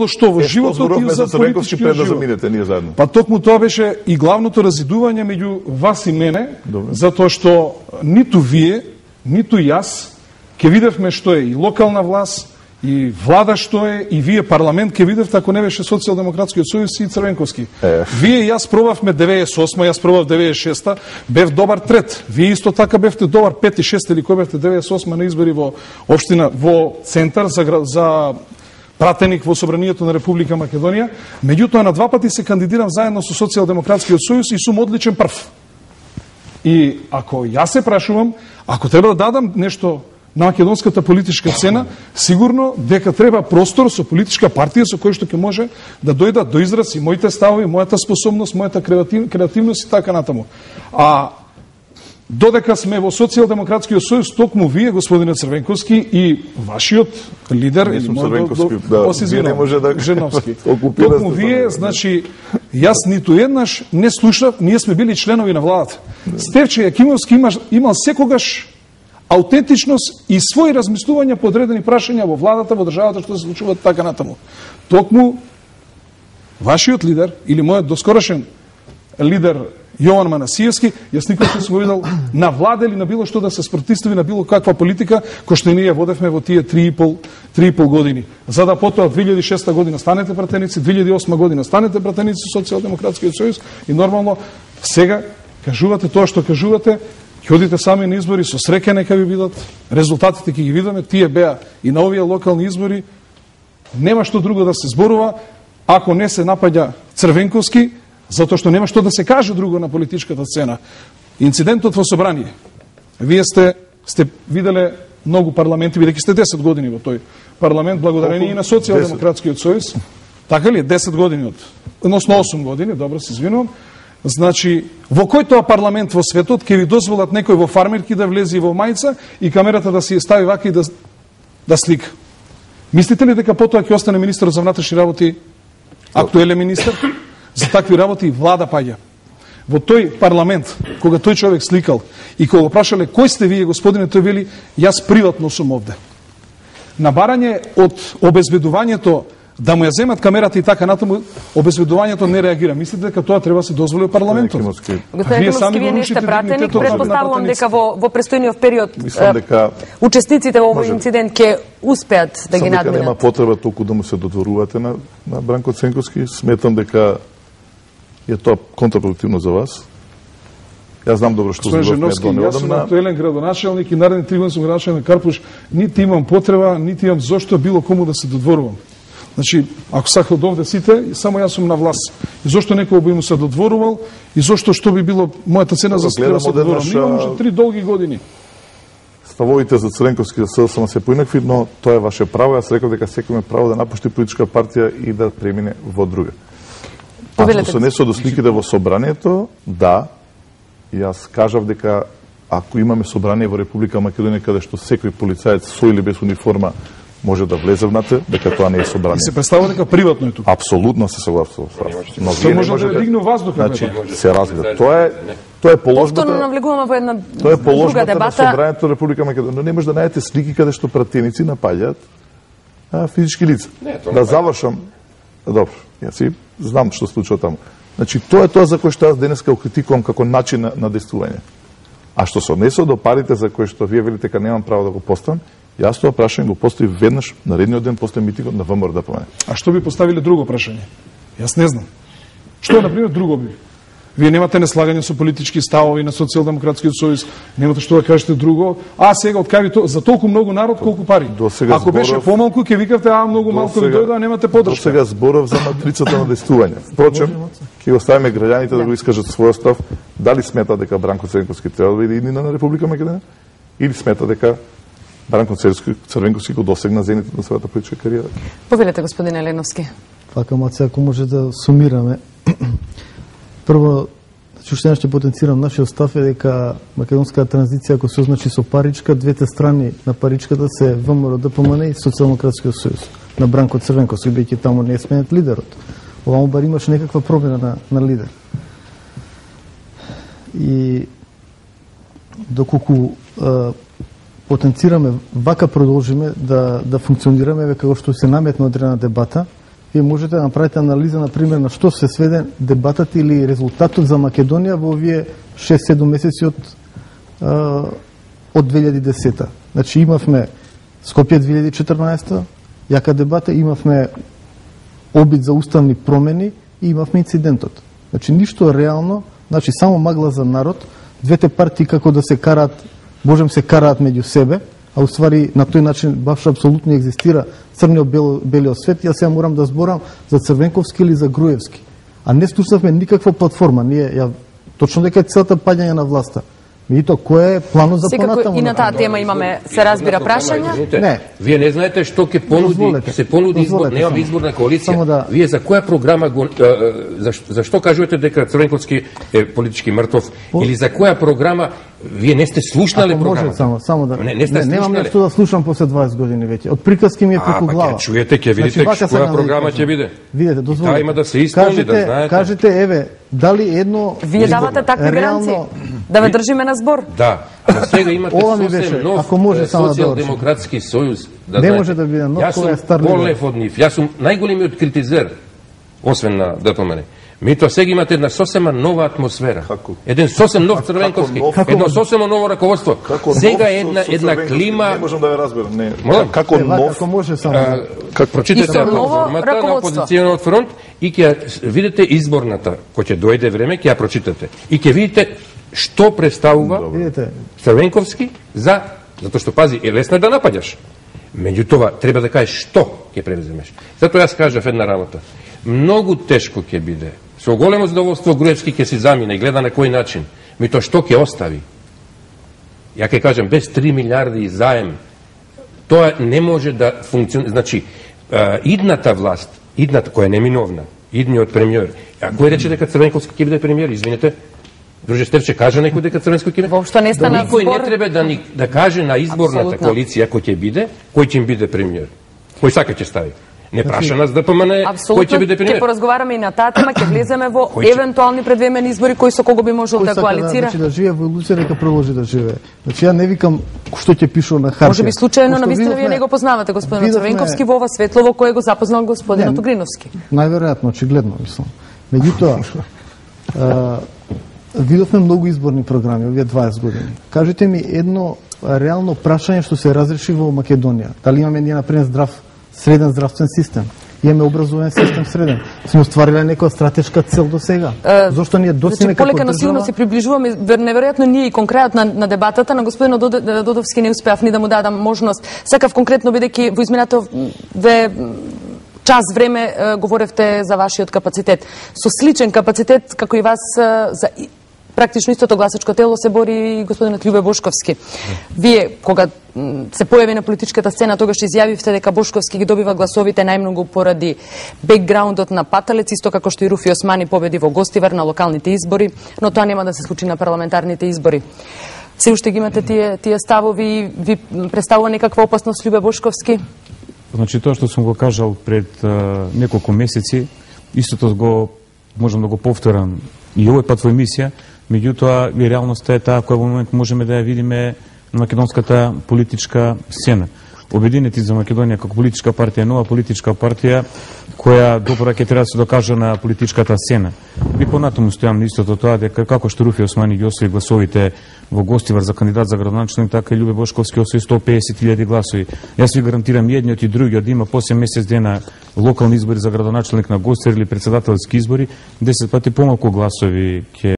што во животот и за политичкиот живот. Ние заедно. Па токму тоа беше и главното разидување меѓу вас и мене, затоа што ниту вие, ниту јас ќе видевме што е и локална власт, и влада што е, и вие парламент ќе видевте ако не беше Социјалдемократскиот сојуз и Црвенковски. Вие и јас пробавме 98, јас пробав 96-та, бев добар трет. Вие исто така бевте добар 5 и 6 или кој бевте 98 на избори во општина, во центар за пратеник во Собранието на Република Македонија. Меѓутоа на два пати се кандидирам заедно со Социјалдемократскиот сојуз и сум одличен прв. И ако јас се прашувам, ако треба да дадам нешто на македонската политичка сцена, сигурно дека треба простор со политичка партија со кој што ќе може да дојдат до израз и моите ставови, мојата способност, мојата креативност и така натаму. А додека сме во Социјалдемократскиот сојуз, токму вие, господине Црвенковски, и вашиот лидер, не сум Црвенковски, вие не може да Женовски. Токму вие, значи, јас ниту еднаш не слушав, ние сме били членови на владата. Стефче Јакимовски имал секогаш аутентичност и своји размислувања по одредени прашања во владата, во државата, што се случуваат така натаму. Токму вашиот лидер или мојот доскорошен лидер Јован Манасиевски, јас никош не сум видел на влада или на било што да се спротивстави на било каква политика кој што ние водевме во тие 3,5 години. За да потоа 2006 година станете пратеници, 2008 година станете пратеници Социјалдемократскиот сојуз и нормално сега кажувате тоа што кажувате. Ќе одите сами на избори, со среќа нека ви бидат, резултатите ќе ги видиме, тие беа и на овие локални избори. Нема што друго да се зборува, ако не се напаѓа Црвенковски, затоа што нема што да се каже друго на политичката сцена. Инцидентот во Собрание. Вие сте виделе многу парламенти, бидејќи сте 10 години во тој парламент, благодарение и на Социјалдемократскиот сојуз. Така ли? 10 години односно 8 години, добро се извинувам. Значи, во кој тоа парламент во светот ќе ви дозволат некој во фармерки да влезе во мајца и камерата да си стави вака и да слика? Мислите ли дека потоа ќе остане министер за внатрешни работи, актуелен министер? За такви работи влада паѓа. Во тој парламент, кога тој човек сликал и кога го прашале кој сте вие, господине, тој вели јас приватно сум овде. На барање од обезбедувањето да му ја земат камерата и така натаму, обезбедувањето не реагира. Мислите дека тоа треба да се дозволи во парламентот? Господин Екимовски, вие не сте пратеник, претпоставувам дека во престојниот период учесниците во овој инцидент ќе успеат да ги надминат. Дека нема потреба толку да му се додворувате на Бранко Црвенковски. Сметам дека е тоа контрапродуктивно за вас. Јас знам добро што зборуваме до неодамна. Јас сум актуелен градоначалник и наредни 3 години сум градоначалник на Карпуш. Нити имам потреба, нити имам зошто било кому да се додворувам. Значи, ако сакат овде сите, само јас сум на власт. И зошто некој би му се додворувал, и зошто што би било мојата цена за да се додворувам. Ние може 3 долги години. Ставовите за Црвенковски за СДСМ се поинакви, но тоа е ваше право. Јас реков дека секој има право да напушти политичка партија и да премине во друга. А што се несо до сликите во собранието, да, јас кажав дека ако имаме собрание во Република Македонија каде што секој полицаец со или без униформа може да влезе внатре, дека тоа не е собрание. И се представува дека приватно е тука. Апсолутно се согласувам со вас. Но вие не може да дигне воздух, значи се разбира. Тоа е положбата. Повторно навлегуваме во една тоа е положбата дебата. На собранието на Република Македонија. Но не може да најдете слики каде што пратеници напаѓаат физички лица. Да завршам. Добро, јас си знам што случува таму. Значи тоа е тоа за кое што јас денеска го критикувам како начин на действување. А што се однесува до парите за кои што вие велите дека немам право да го поставам, јас тоа прашање го поставив веднаш наредниот ден после митингот на ВМРО ДПМН. А што би поставиле друго прашање? Јас не знам. Што на пример друго би? Вие немате неслагање со политички ставови на Социјалдемократскиот сојуз, немате што да кажете друго. А сега откави за толку многу народ колку пари? Ако беше помалку ќе викавте многу малку ви дојде, немате поддршка. До сега зборов за матрицата на действување. Впрочем, ќе оставиме граѓаните да го искажат својот став, дали смета дека Бранко Црвенковски треба да биде иднина на Република Македонија или смета дека Бранко Црвенковски го досегна зените на својата политичка кариера. Повелете, господине Леновски. Така, Маце, ако може да сумираме. Прво, уште ќе потенцирам, нашиот став е дека македонската транзиција, ако се означи со паричка, двете страни на паричката се ВМРО ДПМН и Социјалдемократскиот сојуз на Бранко Црвенковски, бидејќи таму не е сменет лидерот. Оваму бар имаш некаква промена на лидер. И доколку потенцираме, вака продолжиме да функционираме, како што се наметна одредена дебата, вие можете да направите анализа, например, на што се сведе дебатът или резултатот за Македонија во овие 6-7 месеци од 2010. Значи имавме Скопје 2014, јака дебата, имавме обид за уставни промени и имавме инцидентот. Значи ништо реално, значи само магла за народ, двете партии како да се караат, можем се караат меѓу себе, а уствари на тој начин баш апсолутно екзистира црниот-белиот свет. Јас сега морам да зборам за Црвенковски или за Груевски. А не слушнавме никаква платформа. Ние точно дека целата паѓање на власта. Меѓутоа, кој е планот за понатаму? Секако и на таа тема имаме, се разбира, прашања. Не. Вие не знаете што ќе понуди избор, немаме изборна коалиција. Вие за која програма зашто кажувате дека Црвенковски е политички мртов или за која програма вие не сте слушнале програмата? Само да. Немам нешто да слушам после 20 години веќе. Од приказки ми е преку глава. Чуете, ќе видите која програма ќе биде. Видете, дозволете. Таа има да се исполни, да знаете. Кажете, еве, дали едно вие давате такви гаранции да ве држиме на збор. Да. За сега имате сосем нов социјалдемократски сојуз. Не може да биде нов, кој е стар. Јас сум полев од нив. Јас сум најголемиот критизер, освен на ДПМН. Меѓутоа сега имате една сосема нова атмосфера. Еден сосем нов Црвенковски, едно сосема ново раководство. Сега е една клима. Не можам да ве разберам. Не. Како нов? Како може само. Как прочитате формата на опозициониот фронт и ќе видите изборната, кој ќе дојде време, ќе ја прочитате. И ќе видите што представува Црвенковски затоа што пази, е лесно да напаѓаш. Меѓутоа треба да кажеш што ќе превземеш. Затоа јас кажав една работа. Многу тешко ќе биде. Со големо задоволство Груевски ќе се замине и гледа на кој начин. Меѓутоа што ќе остави? Ја ќе кажам, без 3 милиарди заем, тоа не може да функционира. Значи, идната власт, идната која е неминовна, идниот премиер, а кој рече дека Црвенковски ќе биде премиер? Извинете, друже Стефче, кажа некој дека Црвенковски ќе биде? Воопшто не стана збор. Никој не треба да каже на изборната коалиција кој ќе биде, кој ќе им биде премиер. Кој сака ќе стави. Не праша нас ДПМН кој ќе биде премиер. Ќе поразговараме и на таа тема, ќе влеземе во евентуални предвремени избори, кој со кого би можел да коалицира. Значи да живее во илузија, нека продолжи да живее. Значи ја не викам што ќе пишува на хартија. Може би случајно на вистина вие не го познавате господинот Црвенковски во ова светло во кое го запознал господинот Угриновски. Најверојатно, очигледно мислам. Меѓутоа видовме многу изборни програми овие 20 години. Кажете ми едно реално прашање што се разреши во Македонија. Дали имаме ние например среден здравствен систем? Имаме образовен систем среден. Сме оствариле некоја стратешка цел до сега. Зошто ние досега како полека, но силно се приближуваме, неверојатно ние и кон крајот на дебатата на господинот Додовски не успеав ни да му дадам можност. Сакав конкретно бидејќи во изминато час време говоревте за вашиот капацитет. Со сличен капацитет како и вас за практично истото гласачко тело се бори и господинот Љубе Бошковски. Вие, кога се појави на политичката сцена, тогаш изјавивте дека Бошковски ги добива гласовите најмногу поради бекграундот на Паталец, исто како што и Руфи Османи победи во Гостивар на локалните избори, но тоа нема да се случи на парламентарните избори. Се уште ги имате тие ставови и ви представува некаква опасност Љубе Бошковски? Значи тоа што сум го кажал пред неколку месеци, истото можам да го повторам и овој пат во емисија, меѓутоа и реалноста е таа која во момент можеме да ја видиме на македонската политичка сцена. Обединети за Македонија како политичка партија, нова политичка партија која добро ќе треба да се докаже на политичката сцена. Би понатаму стојам на истото тоа дека како што Руфи Османи ги освои гласовите во Гостивар за кандидат за градоначелник, така и Љубе Бошковски освои 150.000 гласови. Јас ви гарантирам и едниот и другиот да има после месец дена локални избори за градоначелник на Гостивар или председателски избори, 10 пати помалку гласови ќе